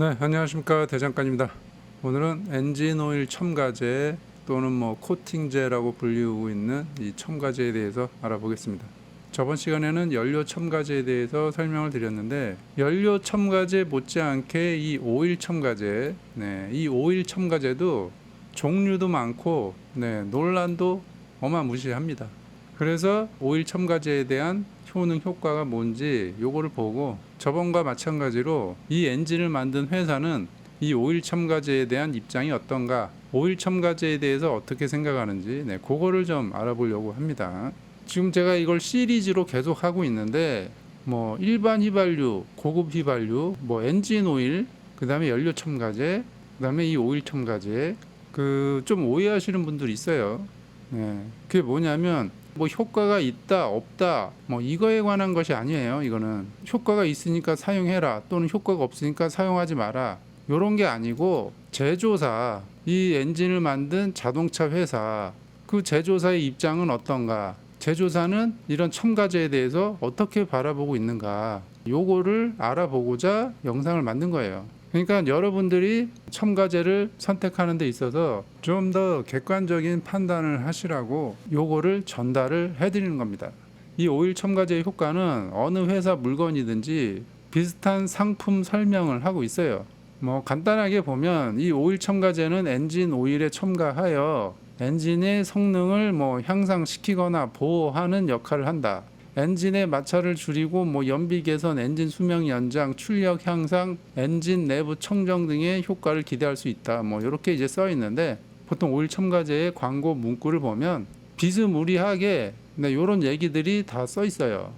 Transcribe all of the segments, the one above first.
네, 안녕하십니까. 대장간입니다. 오늘은 엔진 오일 첨가제 또는 코팅제라고 불리우고 있는 이 첨가제에 대해서 알아보겠습니다. 저번 시간에는 연료 첨가제에 대해서 설명을 드렸는데, 연료 첨가제 못지않게 이 오일 첨가제, 이 오일 첨가제도 종류도 많고, 논란도 어마무시합니다. 그래서 오일 첨가제에 대한 효능 효과가 뭔지 요거를 보고, 저번과 마찬가지로 이 엔진을 만든 회사는 이 오일 첨가제에 대한 입장이 어떤가, 오일 첨가제에 대해서 어떻게 생각하는지 그거를 좀 알아보려고 합니다. 지금 제가 이걸 시리즈로 계속 하고 있는데, 일반 휘발유, 고급 휘발유, 엔진 오일, 그 다음에 연료 첨가제, 그 다음에 이 오일 첨가제, 좀 오해하시는 분들이 있어요. 그게 뭐냐면 효과가 있다 없다 이거에 관한 것이 아니에요. 이거는 효과가 있으니까 사용해라, 또는 효과가 없으니까 사용하지 마라, 요런 게 아니고, 제조사, 이 엔진을 만든 자동차 회사, 그 제조사의 입장은 어떤가, 제조사는 이런 첨가제에 대해서 어떻게 바라보고 있는가, 요거를 알아보고자 영상을 만든 거예요. 그러니까 여러분들이 첨가제를 선택하는 데 있어서 좀 더 객관적인 판단을 하시라고 요거를 전달을 해드리는 겁니다. 이 오일 첨가제의 효과는 어느 회사 물건이든지 비슷한 상품 설명을 하고 있어요. 간단하게 보면 이 오일 첨가제는 엔진 오일에 첨가하여 엔진의 성능을 향상시키거나 보호하는 역할을 한다. 엔진의 마찰을 줄이고 연비 개선, 엔진 수명 연장, 출력 향상, 엔진 내부 청정 등의 효과를 기대할 수 있다. 이렇게 이제 써 있는데, 보통 오일 첨가제의 광고 문구를 보면 비스무리하게 이런 얘기들이 다 써 있어요.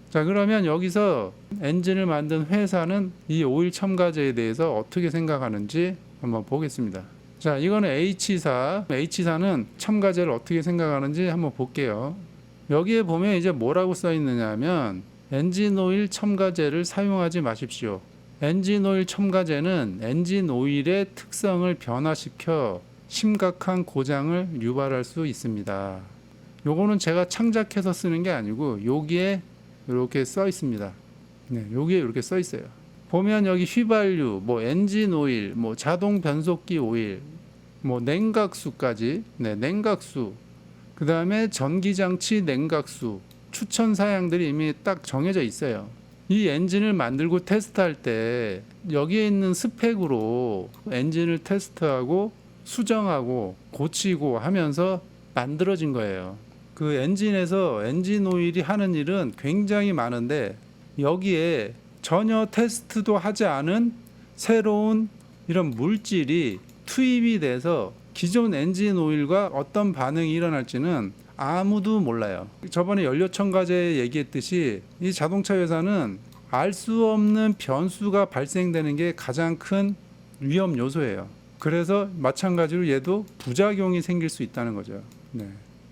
자, 그러면 여기서 엔진을 만든 회사는 이 오일 첨가제에 대해서 어떻게 생각하는지 한번 보겠습니다. 자, 이거는 H사는 첨가제를 어떻게 생각하는지 한번 볼게요. 여기에 보면 이제 뭐라고 써 있느냐면, 엔진 오일 첨가제를 사용하지 마십시오. 엔진 오일 첨가제는 엔진 오일의 특성을 변화시켜 심각한 고장을 유발할 수 있습니다. 요거는 제가 창작해서 쓰는 게 아니고 여기에 이렇게 써 있습니다. 여기에 이렇게 써 있어요. 보면 여기 휘발유, 엔진 오일, 자동 변속기 오일, 냉각수까지, 냉각수, 그 다음에 전기장치 냉각수, 추천 사양들이 이미 딱 정해져 있어요. 이 엔진을 만들고 테스트할 때 여기에 있는 스펙으로 엔진을 테스트하고 수정하고 고치고 하면서 만들어진 거예요. 그 엔진에서 엔진 오일이 하는 일은 굉장히 많은데, 여기에 전혀 테스트도 하지 않은 새로운 이런 물질이 투입이 돼서 기존 엔진 오일과 어떤 반응이 일어날지는 아무도 몰라요. 저번에 연료 첨가제 얘기했듯이 이 자동차 회사는 알 수 없는 변수가 발생되는 게 가장 큰 위험 요소예요. 그래서 마찬가지로 얘도 부작용이 생길 수 있다는 거죠.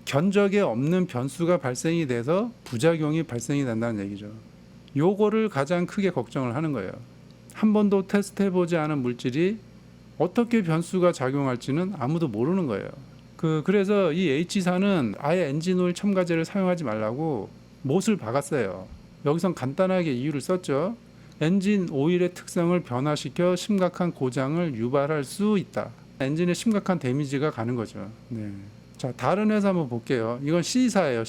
견적에 없는 변수가 발생이 돼서 부작용이 발생이 된다는 얘기죠. 요거를 가장 크게 걱정을 하는 거예요. 한 번도 테스트해보지 않은 물질이 어떻게 변수가 작용할지는 아무도 모르는 거예요. 그래서 이 H사는 아예 엔진 오일 첨가제를 사용하지 말라고 못을 박았어요. 여기선 간단하게 이유를 썼죠. 엔진 오일의 특성을 변화시켜 심각한 고장을 유발할 수 있다. 엔진에 심각한 데미지가 가는 거죠. 자, 다른 회사 한번 볼게요. 이건 C사예요.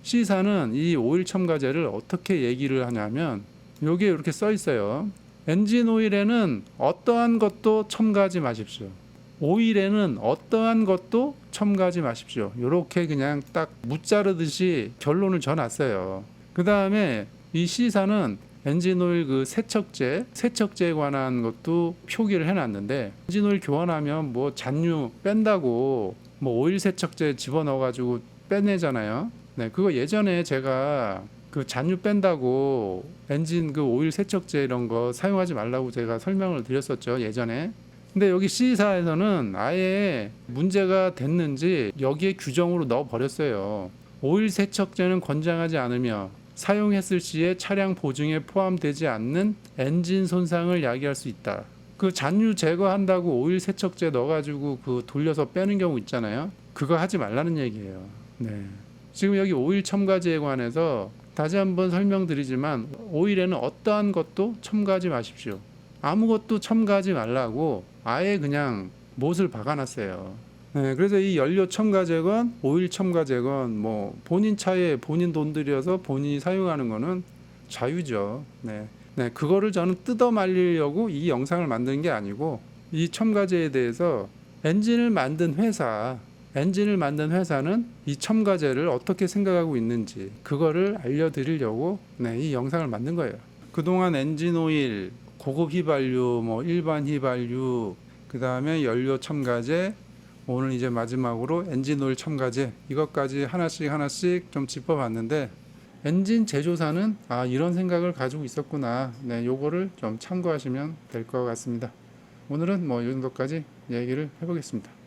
C사는 이 오일 첨가제를 어떻게 얘기를 하냐면, 여기에 이렇게 써 있어요. 엔진 오일에는 어떠한 것도 첨가하지 마십시오. 오일에는 어떠한 것도 첨가하지 마십시오. 이렇게 그냥 딱 무자르듯이 결론을 져놨어요. 그 다음에 이 C사는 엔진 오일 세척제에 관한 것도 표기를 해놨는데, 엔진 오일 교환하면 잔유 뺀다고 오일 세척제 집어넣어가지고 빼내잖아요. 그거 예전에 제가 잔유 뺀다고 엔진 오일 세척제 이런 거 사용하지 말라고 제가 설명을 드렸었죠, 예전에. 근데 여기 C사에서는 아예 문제가 됐는지 여기에 규정으로 넣어 버렸어요. 오일 세척제는 권장하지 않으며 사용했을 시에 차량 보증에 포함되지 않는 엔진 손상을 야기할 수 있다. 잔유 제거한다고 오일 세척제 넣어가지고 돌려서 빼는 경우 있잖아요. 그거 하지 말라는 얘기예요. 지금 여기 오일 첨가제에 관해서 다시 한번 설명드리지만, 오일에는 어떠한 것도 첨가하지 마십시오. 아무것도 첨가하지 말라고 아예 그냥 못을 박아놨어요. 네, 그래서 이 연료 첨가제건 오일 첨가제건 뭐 본인 차에 본인 돈 들여서 본인이 사용하는 거는 자유죠. 네, 네, 그거를 저는 뜯어 말리려고 이 영상을 만든 게 아니고 이 첨가제에 대해서 엔진을 만든 회사는 이 첨가제를 어떻게 생각하고 있는지 그거를 알려드리려고 네, 이 영상을 만든 거예요. 그동안 엔진 오일, 고급 휘발유, 뭐 일반 휘발유, 그 다음에 연료 첨가제, 오늘 이제 마지막으로 엔진 오일 첨가제, 이것까지 하나씩 좀 짚어봤는데 엔진 제조사는 이런 생각을 가지고 있었구나. 네, 요거를 좀 참고하시면 될 것 같습니다. 오늘은 뭐 이 정도까지 얘기를 해보겠습니다.